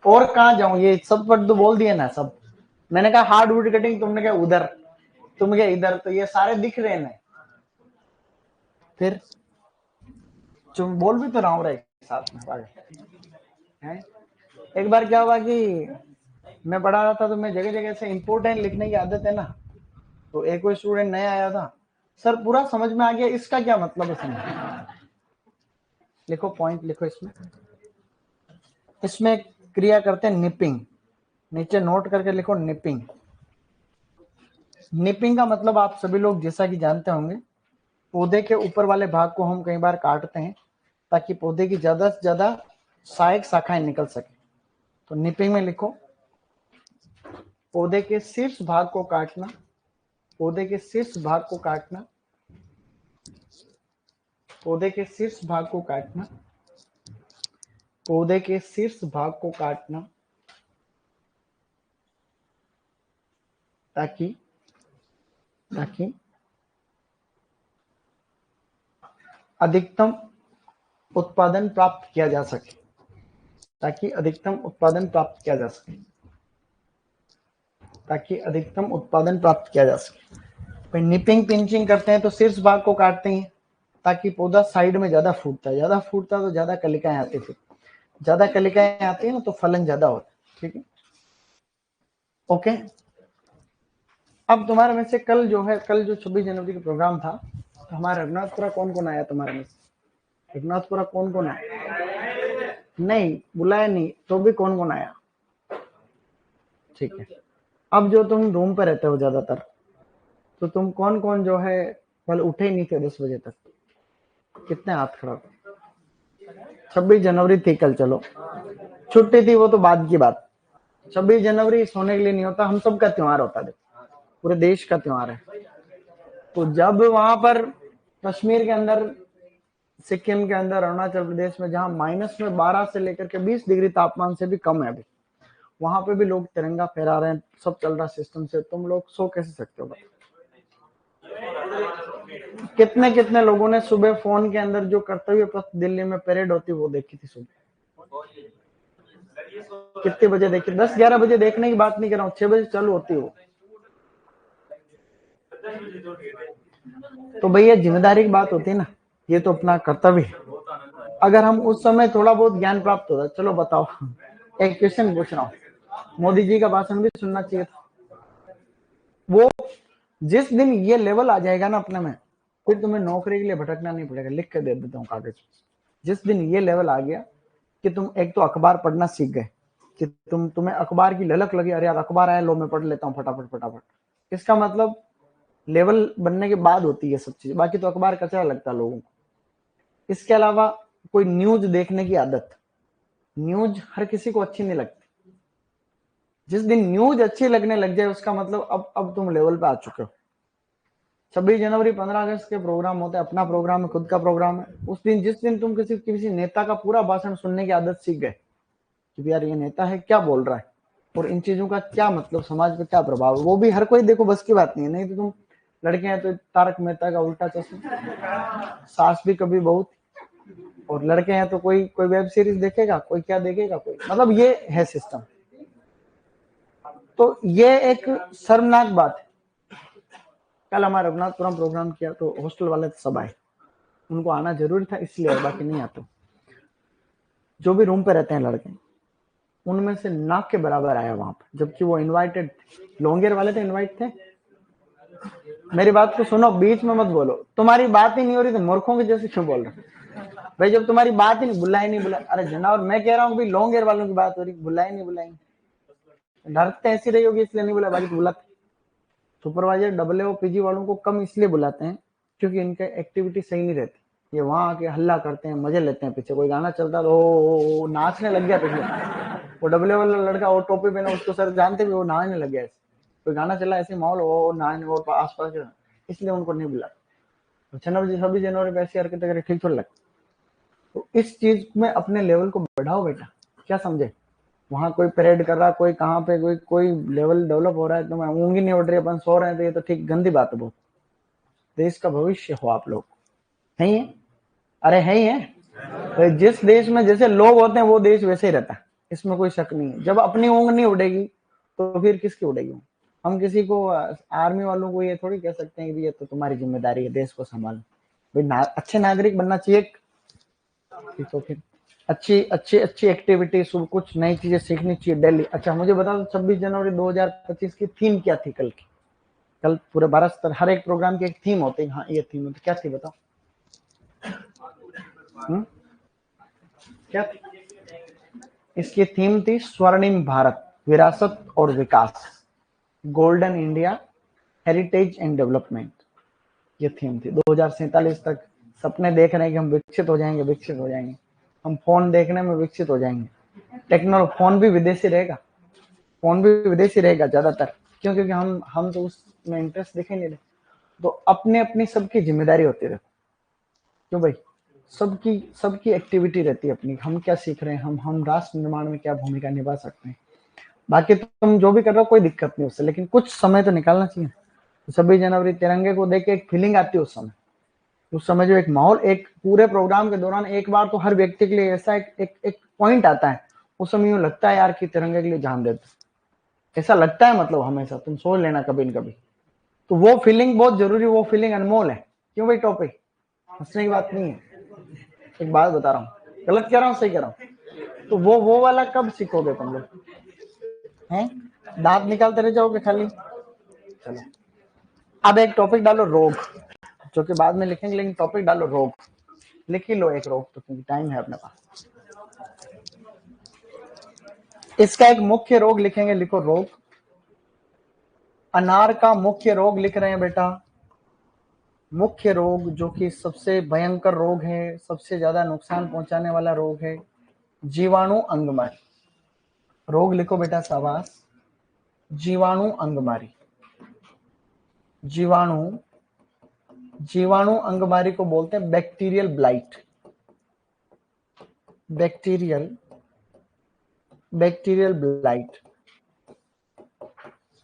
और कहां जाऊं, ये सब पर तो बोल दिए ना सब। मैंने कहा हार्डवुड कटिंग, तुमने कहा उधर, तुम क्या इधर, तो ये सारे दिख रहे हैं। फिर तुम बोल भी तो रहा हूं रे साथ में है। एक बार क्या हुआ कि मैं पढ़ा रहा था, तो मैं जगह जगह से इंपोर्टेंट लिखने की आदत है ना, तो एक कोई स्टूडेंट नया आया था, सर पूरा समझ में आ गया, इसका क्या मतलब है समझ। लिखो पॉइंट, लिखो इसमें। इसमें क्रिया करते हैं निपिंग, नीचे नोट करके लिखो निपिंग। निपिंग का मतलब आप सभी लोग जैसा कि जानते होंगे, पौधे के ऊपर वाले भाग को हम कई बार काटते हैं ताकि पौधे की ज्यादा से ज्यादा सहायक शाखाएं निकल सके। तो निपिंग में लिखो पौधे के शीर्ष भाग को काटना, पौधे के शीर्ष भाग को काटना, पौधे के शीर्ष भाग को काटना, पौधे के शीर्ष भाग को काटना, ताकि ताकि अधिकतम उत्पादन प्राप्त किया जा सके, ताकि अधिकतम उत्पादन प्राप्त किया जा सके। ताकि अधिकतम उत्पादन प्राप्त किया जा सके। निपिंग पिंचिंग करते हैं तो शीर्ष भाग को काटते हैं ताकि पौधा साइड में ज्यादा फूटता है, तो ज्यादा कलिकाएं आती है, ज्यादा कलिकाएं आती है ना तो फलन ज्यादा होता है। ठीक है, ओके। अब तुम्हारे में से कल जो 26 जनवरी का प्रोग्राम था, तो हमारा रघुनाथपुरा कौन कौन आया तुम्हारे में से? रघुनाथपुरा कौन कौन आया? नहीं बुलाया नहीं तो भी कौन कौन आया? ठीक है, अब जो तुम रूम पे रहते हो ज्यादातर, तो तुम कौन कौन जो है कल उठे ही नहीं थे 10 बजे तक? कितने हाथ खड़ा? 26 जनवरी थी कल, चलो छुट्टी थी वो तो बाद की बात। 26 जनवरी सोने के लिए नहीं होता, हम सबका त्योहार होता है, पूरे देश का त्योहार है। तो जब वहां पर कश्मीर के अंदर, सिक्किम के अंदर, अरुणाचल प्रदेश में जहां -12 से लेकर के 20 डिग्री तापमान से भी कम है अभी, वहां पे भी लोग तिरंगा फहरा रहे हैं, सब चल रहा सिस्टम से, तुम लोग सो कैसे सकते हो? कितने कितने लोगों ने सुबह फोन के अंदर जो कर्तव्य पथ दिल्ली में परेड होती वो देखी थी सुबह? कितने बजे देखी? 10-11 बजे देखने की बात नहीं कर रहा हूँ, 6 बजे चालू होती है वो। तो भैया जिम्मेदारी की बात होती है ना, ये तो अपना कर्तव्य है। अगर हम उस समय थोड़ा बहुत ज्ञान प्राप्त होता, चलो बताओ, एक क्वेश्चन पूछ रहा हूँ, मोदी जी का भाषण भी सुनना चाहिए था। वो जिस दिन ये लेवल आ जाएगा ना अपने में, फिर तुम्हें नौकरी के लिए भटकना नहीं पड़ेगा। लिख के दे देता हूँ कागज। जिस दिन ये लेवल आ गया कि तुम एक तो अखबार पढ़ना सीख गए, कि तुम्हें अखबार की ललक लगी, अरे यार अखबार आया, लो मैं पढ़ लेता हूँ फटाफट फटाफट, इसका मतलब लेवल बनने के बाद होती है सब चीज, बाकी तो अखबार कचरा लगता है लोगों को। इसके अलावा कोई न्यूज देखने की आदत, न्यूज हर किसी को अच्छी नहीं लगती। जिस दिन न्यूज अच्छी लगने लग जाए उसका मतलब अब तुम लेवल पे आ चुके हो। 26 जनवरी 15 अगस्त के प्रोग्राम होते हैं, अपना प्रोग्राम है, खुद का प्रोग्राम है। उस दिन जिस दिन तुम किसी नेता का पूरा भाषण सुनने की आदत सीख गए कि यार ये नेता है क्या बोल रहा है और इन चीजों का क्या मतलब, समाज पे क्या प्रभाव है, वो भी हर कोई देखो बस की बात नहीं है। नहीं तो तुम लड़के हैं तो तारक मेहता का उल्टा चश्मा, सास भी कभी बहुत, और लड़के हैं तो कोई वेब सीरीज देखेगा, कोई क्या देखेगा, कोई मतलब ये है सिस्टम। तो ये एक शर्मनाक बात है। कल हमारा रघुनाथपुरम प्रोग्राम किया तो हॉस्टल वाले तो सब आए, उनको आना जरूरी था इसलिए, बाकी नहीं आते। जो भी रूम पे रहते हैं लड़के, उनमें से नाक के बराबर आया वहां पर, जबकि वो इनवाइटेड लोंगेर वाले थे, इनवाइट थे। मेरी बात को सुनो, बीच में मत बोलो, तुम्हारी बात ही नहीं हो रही तो मूर्खों के जैसे क्यों बोल रहे भाई? जब तुम्हारी बात ही नहीं, बुलाए नहीं बुलाए, अरे जनावर मैं कह रहा हूँ भाई, लोंगेर वालों की बात हो रही, बुलाए नहीं बुलाए, डरते ऐसी रही होगी इसलिए नहीं बुला, बाकी तो बुलाते। सुपरवाइजर डब्ल्यू पीजी वालों को कम इसलिए बुलाते हैं क्योंकि इनका एक्टिविटी सही नहीं रहती, ये वहां आके हल्ला करते हैं, मजे लेते हैं, पीछे कोई गाना चलता तो ओ नाचने लग गया पीछे। वो डब्ल्यू वाला लड़का वो टोपी पहना, उसको सर जानते भी, वो नहाने लग गया, कोई गाना चला ऐसे माहौल, वो नहाने वो आस पास, इसलिए उनको नहीं बुला। 26 जनवरी पे ऐसी हरकतें करें ठीक थोड़ी लगता। तो इस चीज में अपने लेवल को बढ़ाओ बेटा, क्या समझे? वहां कोई परेड कर रहा, कोई कहाँ पे कोई लेवल डेवलप हो रहा है, तो मैं ऊँगी नहीं उड़ रही, अपन सो रहे हैं, तो ये तो ठीक गंदी बात है बहुत। देश का भविष्य हो आप लोग, है ही है, अरे है ही है। तो जिस देश में जैसे लोग होते हैं वो देश वैसे ही रहता है, इसमें कोई शक नहीं है। जब अपनी ऊँग नहीं उड़ेगी तो फिर किसकी उड़ेगी? हम किसी को, आर्मी वालों को ये थोड़ी कह सकते हैं कि ये तो तुम्हारी जिम्मेदारी है देश को संभालना। भाई अच्छे नागरिक बनना चाहिए, तो फिर अच्छी अच्छी अच्छी एक्टिविटी, सब कुछ नई चीजें सीखनी चाहिए डेली। अच्छा मुझे बता दो 26 जनवरी 2025 की थीम क्या थी कल की? कल पूरे भारत स्तर हर एक प्रोग्राम की एक थीम होती है, हाँ ये थीम होती क्या थी बताओ? क्या थी? इसकी थीम थी स्वर्णिम भारत, विरासत और विकास, golden India, heritage and development. ये थीम थी। 2047 तक सपने देख रहे हैं कि हम विकसित हो जाएंगे, विकसित हो जाएंगे, हम फोन देखने में विकसित हो जाएंगे। फोन भी विदेशी रहेगा, फोन भी विदेशी रहेगा ज्यादातर, क्यों? क्योंकि हम तो उसमें इंटरेस्ट दिखे नहीं रहे। तो अपने अपनी सबकी जिम्मेदारी होती है, क्यों भाई? सबकी सबकी एक्टिविटी रहती है अपनी, हम क्या सीख रहे हैं, हम राष्ट्र निर्माण में क्या भूमिका निभा सकते हैं। बाकी तुम जो भी कर रहे हो कोई दिक्कत नहीं उससे, लेकिन कुछ समय तो निकालना चाहिए। 26 जनवरी तिरंगे को देख के एक फीलिंग आती है उस समय जो एक माहौल, एक पूरे प्रोग्राम के दौरान एक बार तो हर व्यक्ति के लिए ऐसा एक पॉइंट आता है, उस समय यूं लगता है यार कि तिरंगे के लिए जान देते, ऐसा लगता है, मतलब हमेशा तुम सोच लेना कभी न कभी। तो वो फीलिंग बहुत जरूरी, वो फीलिंग अनमोल है। क्यों भाई टॉपिक, हंसने की बात नहीं है, एक बात बता रहा हूँ, गलत कह रहा हूँ सही कह रहा हूँ। तो वो वाला कब सीखोगे तुम लोग हैं? दांत निकालते रह जाओगे खाली। चलो अब एक टॉपिक डालो रोग, जो कि बाद में लिखेंगे, लेकिन टॉपिक डालो रोग। लिख ही लो एक रोग तो, क्योंकि टाइम है अपने पास। इसका एक मुख्य रोग लिखेंगे, लिखो रोग। अनार का मुख्य रोग लिख रहे हैं बेटा, मुख्य रोग जो कि सबसे भयंकर रोग है, सबसे ज्यादा नुकसान पहुंचाने वाला रोग है, जीवाणु अंगमारी। रोग लिखो बेटा, शाबाश। जीवाणु अंगमारी। जीवाणु अंगमारी को बोलते हैं bacterial blight. Bacterial blight.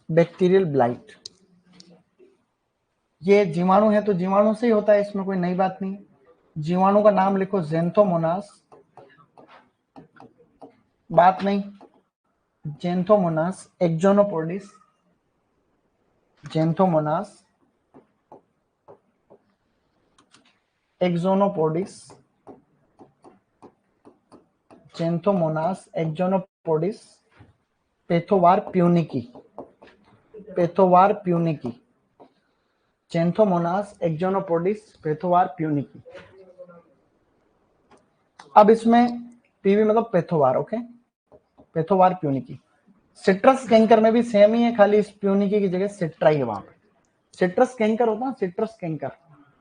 Bacterial blight, ये जीवाणु है तो जीवाणु से ही होता है, इसमें कोई नई बात नहीं। जीवाणु का नाम लिखो ज़ेंथोमोनास, बात नहीं। ज़ेंथोमोनास एक्सोनोपोडिस, ज़ेंथोमोनास एक्सोनोपोडिस, ज़ेंथोमोनास एक्सोनोपोडिस, पेथोवार प्यूनिकी, पेथोवार प्यूनिकी, ज़ेंथोमोनास एक्सोनोपोडिस, पेथोवार प्यूनिकी। अब इसमें पीवी मतलब पेथोवार, ओके, पेथोवार प्यूनिकी। सिट्रस कैंकर में भी सेम ही है, खाली इस प्यूनिकी की जगह सिट्रा ही है वहां पे। सिट्रस कैंकर होता है, सिट्रस कैंकर,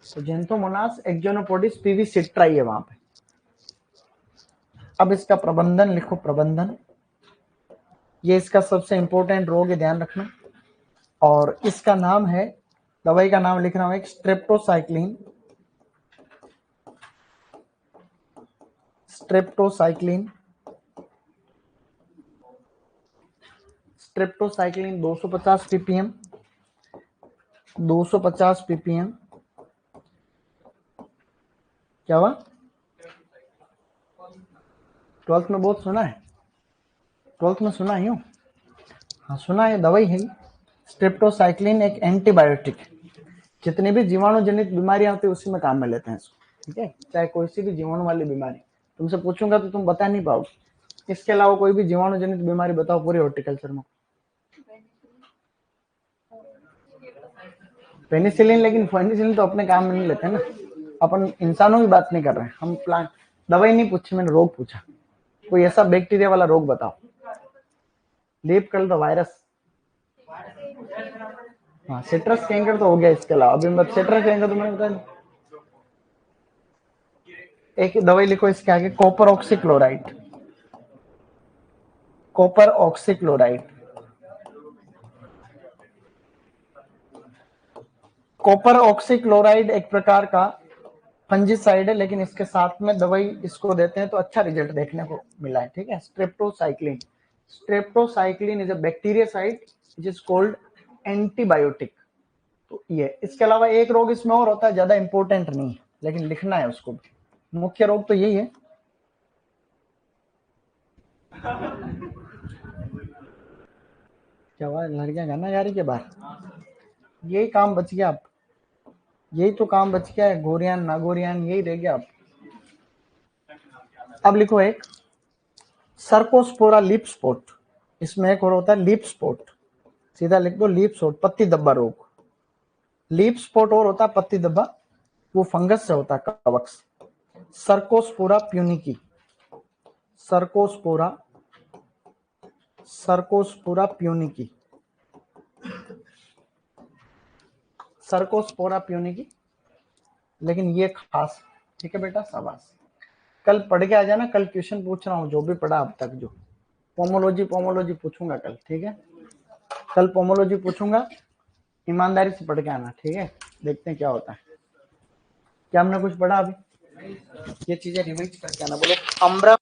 तो ज़ेंथोमोनास एक्सोनोपोडिस पीवी सिट्रा ही है वहां पे। अब इसका प्रबंधन लिखो, प्रबंधन, ये इसका सबसे इंपॉर्टेंट रोग है, ध्यान रखना। और इसका नाम है, दवाई का नाम लिख रहा हूं, एक streptocycline, streptocycline, streptocycline 250 ppm, 250 ppm। क्या हुआ? 12th में बहुत सुना है, 12th में सुना ही हूँ, हाँ सुना है, दवाई है। स्ट्रेप्टोसाइक्लिन एक एंटीबायोटिक है, जितनी भी जीवाणु जनित बीमारियां होती है उसी में काम में लेते हैं इसको, ठीक है, चाहे कोई सी भी जीवाणु वाली बीमारी। तुमसे पूछूंगा तो तुम बता नहीं पाओगे। इसके अलावा कोई भी जीवाणु जनित बीमारी बताओ पूरे हॉर्टिकल्चर में। पेनिसिलिन, लेकिन पेनिसिलिन तो अपने काम में नहीं लेते ना, अपन इंसानों की बात नहीं कर रहे हैं हम, प्लांट। दवाई नहीं पूछी मैंने, रोग पूछा। कोई ऐसा बैक्टीरिया वाला रोग बताओ। लीफ कल द वायरस, हाँ सिट्रस कैंकर तो हो गया। इसके अलावा अभी मतलब सिट्रस कैंकर तो मैंने बताया। एक दवाई लिखो इसके आगे, copper oxychloride, copper oxychloride. Copper oxychloride एक प्रकार का फंजीसाइड है, लेकिन इसके साथ में दवाई इसको देते हैं तो अच्छा रिजल्ट देखने को मिला है, ठीक है। Streptocycline, streptocycline is a bactericide which is called antibiotic. तो ये, इसके अलावा एक रोग इसमें और होता है, ज्यादा इंपॉर्टेंट नहीं है लेकिन लिखना है उसको भी। मुख्य रोग तो यही है। क्या हुआ, लड़कियां गाना गा रही के बाहर? यही काम बच गया, आप यही तो काम बच गया है, गोरियान नागोरियान यही रह गया। अब लिखो एक सर्कोस्पोरा लीफ स्पॉट, इसमें एक और होता है लीफ स्पॉट, सीधा लिख दो लीफ स्पॉट, पत्ती धब्बा रोग। लीफ स्पॉट और होता है पत्ती धब्बा, वो फंगस से होता है, कवक से। सर्कोस्पोरा प्यूनिकी, सर्कोस्पोरा, सर्कोस्पोरा प्यूनिकी, सर्कोस्पोरा प्यूनिकी, लेकिन ये खास, ठीक है बेटा, शाबाश। कल पढ़ के आ जाना, कल क्वेश्चन पूछ रहा हूँ जो भी पढ़ा अब तक, जो पोमोलॉजी पोमोलॉजी पूछूंगा कल, ठीक है। कल पोमोलॉजी पूछूंगा, ईमानदारी से पढ़ के आना, ठीक है। देखते हैं क्या होता है। क्या हमने कुछ पढ़ा अभी? ये चीजें रिवाइज करके आना। बोलो अम्ब्रा